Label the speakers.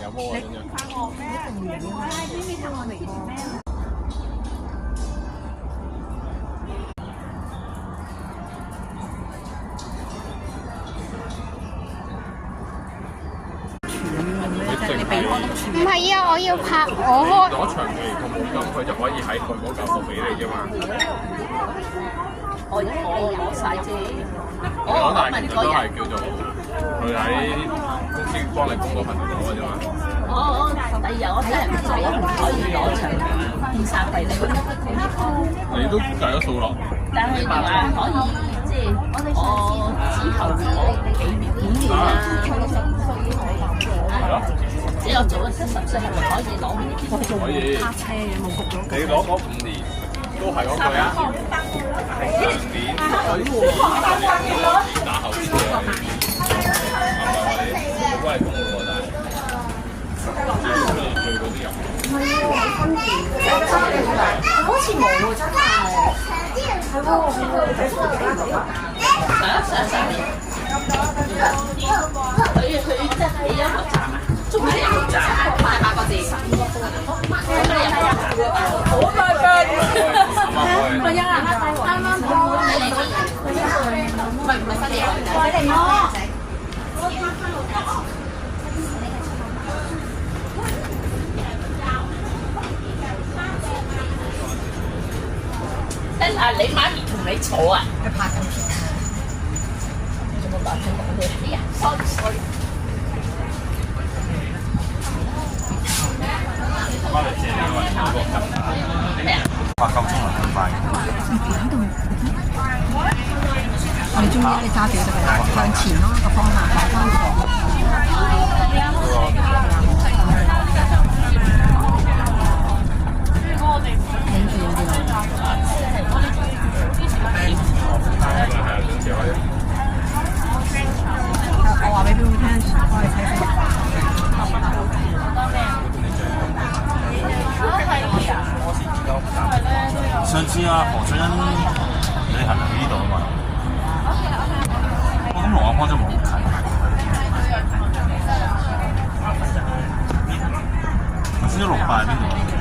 Speaker 1: 有魔啊真係。
Speaker 2: 唔係啊，我要拍我
Speaker 1: 攞長期個毛巾，佢就可以喺佢嗰嚿度俾你啫嘛。
Speaker 3: 我攞晒啫。
Speaker 1: 攞大件都係叫做佢喺公司幫你供嗰份攞嘅啫嘛。
Speaker 3: 第二日我真係唔使可以攞長披薩費你。
Speaker 1: 你都計咗數落。
Speaker 3: 但係話可以即係我之後嗰幾年啊。係咯。只有做咗70歲係咪可以攞唔到？
Speaker 1: 可以。
Speaker 4: 泊車嘅冇焗咗。
Speaker 1: 你攞嗰5年都係嗰句啊。上年可以打後車啊。係咪我哋都係公路喎，但係最嗰啲人。
Speaker 4: 好似冇喎，真係。係喎，
Speaker 3: 上年。佢即係喺音樂站啊，中間音樂站8個字。好快㗎！唔係啊，啱啱好。唔係新嘢。我哋摸。嗱，你媽咪同你坐啊？佢拍緊片。你做乜打聲講嘅？哎呀，sorry。
Speaker 1: 翻嚟借你個嗰個金
Speaker 3: 咩啊？
Speaker 1: 發夠鐘嚟咁快。
Speaker 4: 我哋中意你揸住就得啦，向前咯個方向，向翻左。影住嗰啲咯。我話俾邊個聽，我哋睇先。
Speaker 1: 上次啊何俊欣你係嚟呢度啊嘛？咁龍眼幫真係好近。頭先600喺邊度？